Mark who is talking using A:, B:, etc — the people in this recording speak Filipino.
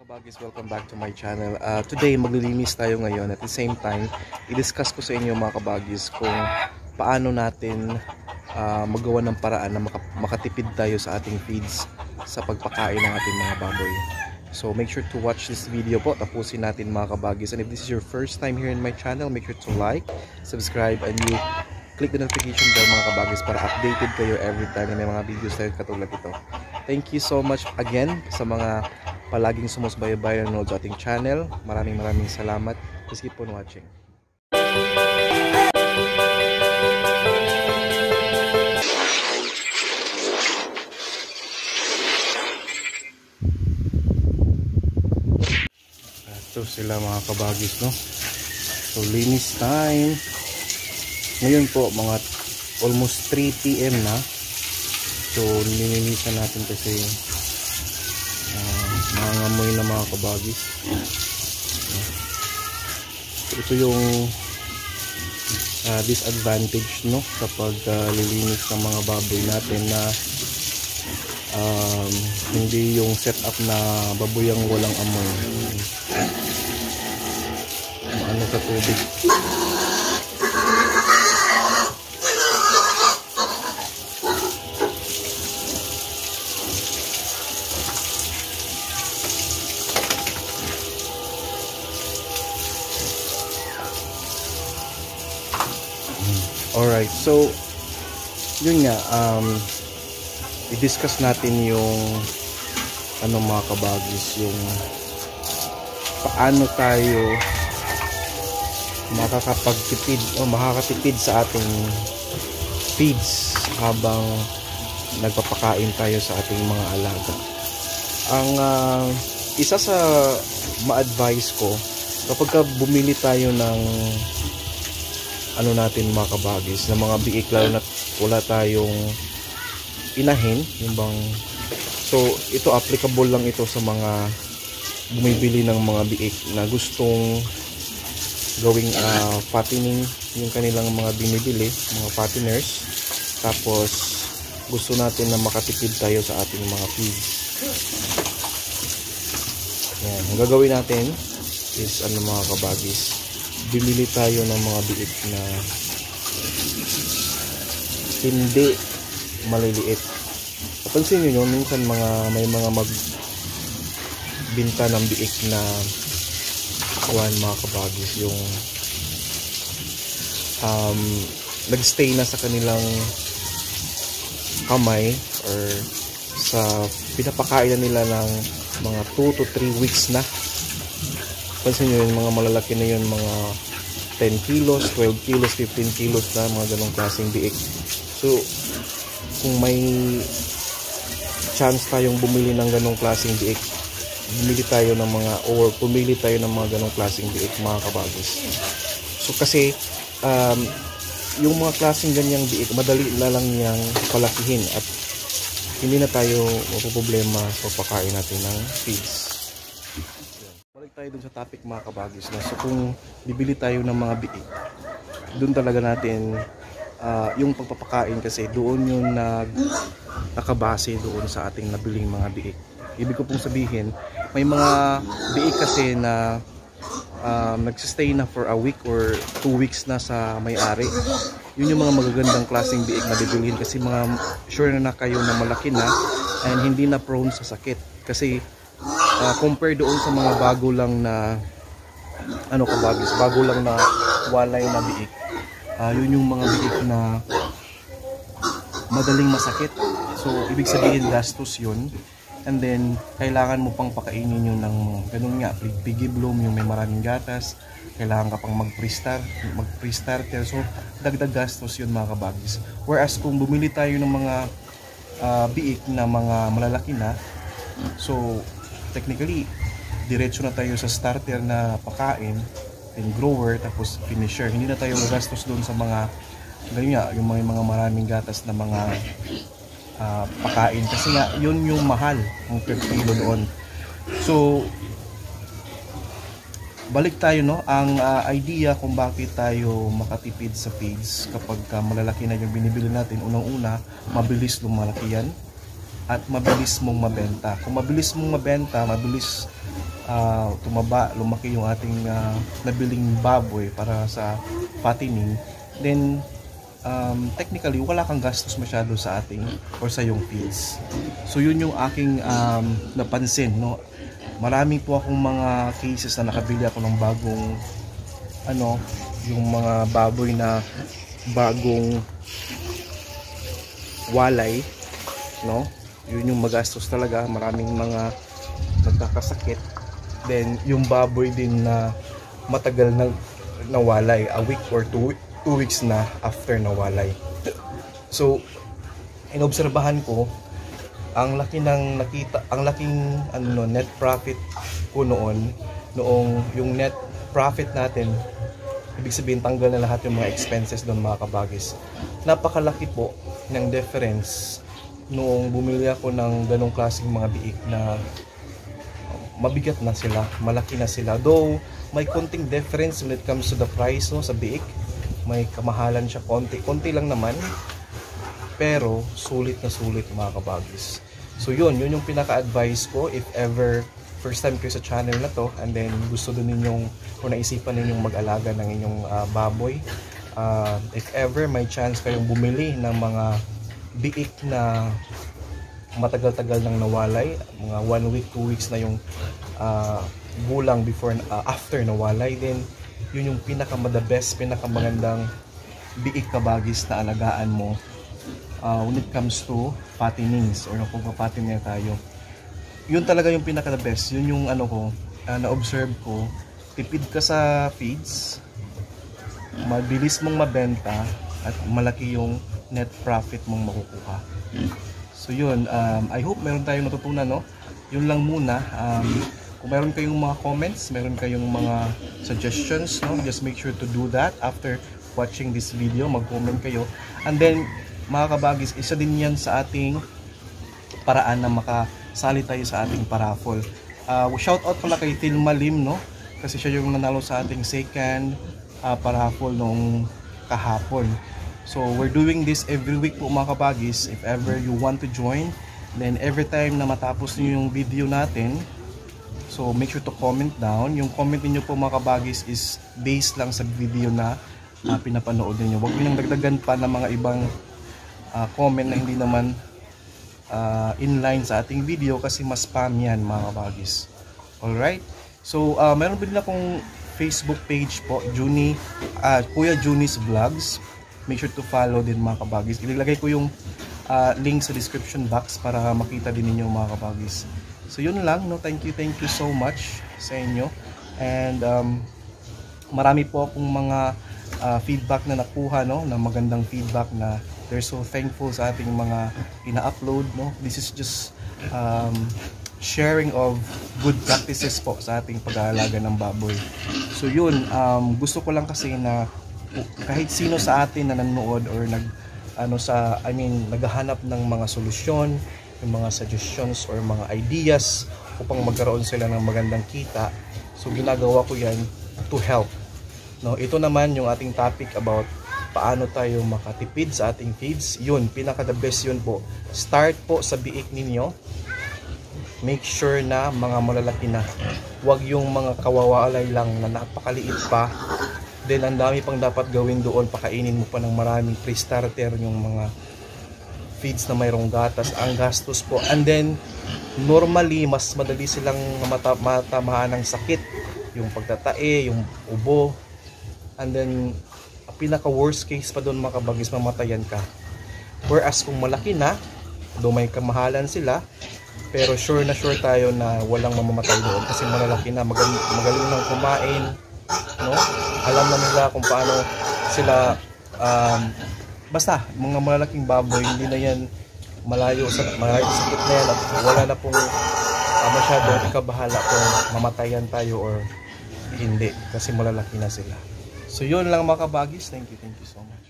A: kabagis, welcome back to my channel. Today, maglilinis tayo ngayon. At the same time, i-discuss ko sa inyo mga kabagis kung paano natin magawa ng paraan na makatipid tayo sa ating feeds sa pagpakain ng ating mga baboy. So make sure to watch this video po. Tapusin natin mga kabagis. And if this is your first time here in my channel, make sure to like, subscribe, and you click the notification bell mga kabagis para updated kayo every time na may mga videos tayo katulad ito. Thank you so much again sa mga palaging sumusubaybay na nanonood sa ating channel. Maraming salamat. Please keep on watching. Ito sila mga kabagis, no? So linis time. Ngayon po mga almost 3 PM na. So nilinisan natin kasi nangangamoy na mga kabagis. Ito yung disadvantage, no, kapag lilinis ng mga baboy natin na hindi yung setup na baboyang walang amoy. Ano sa tubig. Alright, so yun nga, i-discuss natin yung mga kabagis, yung paano tayo makakapagtipid o makakatipid sa ating feeds habang nagpapakain tayo sa ating mga alaga. Ang isa sa ma-advise ko, kapag bumili tayo ng natin mga kabagis, ng mga biik, lalo na wala tayong inahin, yung bang, so ito applicable lang ito sa mga bumibili ng mga biik na gustong gawing fattening yung kanilang mga binibili, mga fatteners, tapos gusto natin na makatipid tayo sa ating mga feeds. Yan, ang gagawin natin is mga kabagis, bumili tayo ng mga biik na hindi maliliit. Napansin nyo yun, minsan may mga magbinta ng biik na mga kabagis, yung nagstay na sa kanilang kamay or sa pinapakain na nila ng mga 2 to 3 weeks na. Pansin nyo yung mga malalaki na yun, mga 10 kilos, 12 kilos, 15 kilos na, mga ganong klaseng biik. So kung may chance tayong bumili ng ganong klaseng biik, bumili tayo ng pumili tayo ng mga ganong klaseng biik mga kabagis. So kasi yung mga klaseng ganyang biik, madali na lang niyang palakihin at hindi na tayo mapoproblema sa pagkain natin ng feeds. Balik tayo dun sa topic mga kabagis, no? So kung bibili tayo ng mga biik, dun talaga natin yung pagpapakain, kasi doon yung nakabase doon sa ating nabiling mga biik. Ibig ko pong sabihin, may mga biik kasi na nagsistay na for a week or 2 weeks na sa may-ari. Yun yung mga magagandang klaseng biik na bibilhin, kasi mga sure na kayo na malaki na and hindi na prone sa sakit. Kasi compare doon sa mga bago lang na kabagis, bago lang na walay na biik, yun yung mga biik na madaling masakit. So ibig sabihin gastos yun, and then kailangan mo pang pakainin yun ng ganun nga, piggy bloom, yung may maraming gatas, kailangan ka pang mag-pre-starter. So dagdag gastos yun mga kabagis. Whereas kung bumili tayo ng mga biik na mga malalaki na, so technically diretso na tayo sa starter na pakain, then grower, tapos finisher. Hindi na tayo magastos doon sa mga ganyan nga, yung mga maraming gatas na mga pakain, kasi nga yun yung mahal ng per kilo doon. So balik tayo, no, ang idea kung bakit tayo makatipid sa feeds kapag malalaki na yung binibili natin. Unang-una, mabilis lumalaki yan at mabilis mong mabenta. Kung mabilis mong mabenta, mabilis tumaba, lumaki yung ating nabiling baboy para sa fattening, then technically wala kang gastos masyado sa ating or sa yung feeds. So yun yung aking napansin, no. Marami po akong mga cases na nakabili ako ng bagong yung mga baboy na bagong walay, no. Yun yung magastos talaga, maraming mga nagkakasakit. Then yung baboy din na matagal na nawalay, a week or 2 weeks na after nawalay. So inobserbahan ko ang laki ng net profit ko noong yung net profit natin, ibig sabihin tanggal na lahat yung mga expenses doon, mga kabagis. Napakalaki po ng difference noong bumili ako ng ganong klaseng mga biik na mabigat na sila, malaki na sila. Though may konting difference when it comes to the price, no, sa biik. May kamahalan siya, konti lang naman, pero sulit na sulit, mga kabagis. So yun yung pinaka-advice ko if ever first time kayo sa channel na to, and then gusto din ninyong o naisipan ninyong mag-alaga ng inyong baboy, if ever may chance kayong bumili ng mga biik na matagal-tagal nang nawalay, mga 1 week, 2 weeks na yung gulang before after nawalay, then yun yung the best, pinakamagandang biik kabagis na alagaan mo when it comes to fattenings or pagpapatin niya tayo. Yun talaga yung the best. Yun yung na-observe ko. Tipid ka sa feeds, mabilis mong mabenta, at malaki yung net profit mong makukuha. So yun, I hope meron tayong natutunan, no? Yun lang muna. Kung meron kayong mga comments, meron kayong mga suggestions, no, just make sure to do that after watching this video. Mag-comment kayo. And then, mga kabagis, isa din yan sa ating paraan na makasali tayo sa ating paraffol. Shout out pala kay Tilma Lim, no, kasi siya yung nanalo sa ating second paraffol nung kahapon. So we're doing this every week po, mga kabagis. If ever you want to join, then every time na matapos niyo yung video natin, so make sure to comment down. Yung comment niyo po, mga kabagis, is based lang sa video na pinapanood niyo. Huwag niyo nang dagdagan pa ng mga ibang comment na hindi naman inline sa ating video, kasi mas spam yan, mga kabagis. Alright? So meron din akong Facebook page po, Kuya Juni's Vlogs. Make sure to follow din, mga kabagis. Ilalagay ko yung link sa description box para makita din ninyo, mga kabagis. So yun lang, no. Thank you so much sa inyo. And marami po akong mga feedback na nakuha, no, na magandang feedback na they're so thankful sa ating mga ina-upload, no. This is just sharing of good practices po sa ating pag-aalaga ng baboy. So yun, gusto ko lang kasi na kahit sino sa atin na nanonood or naghahanap ng mga solusyon, yung mga suggestions or mga ideas upang magkaroon sila ng magandang kita. So ginagawa ko yan to help, no. Ito naman yung ating topic about paano tayo makatipid sa ating feeds. Yun, the best yun po. Start po sa biik ninyo. Make sure na mga malalaki na. Huwag yung mga kawawalay lang na napakaliit pa. Then ang dami pang dapat gawin doon, pakainin mo pa ng maraming pre-starter yung mga feeds na mayroong gatas, ang gastos po. And then normally mas madali silang matamaan ng sakit, yung pagtatae, yung ubo. And then pinaka worst case pa doon, mga kabagis, mamatayan ka. Whereas kung malaki na, do may kamahalan sila, pero sure na sure tayo na walang mamamatay doon kasi malalaki na, magaling nang kumain, no? Alam na nila kung paano sila basta mga malalaking baboy, hindi na yan malayo sa sakit na yan, at wala na pong masyadong ikabahala kung mamatayan tayo or hindi kasi malalaki na sila. So yun lang, mga kabagis. Thank you so much.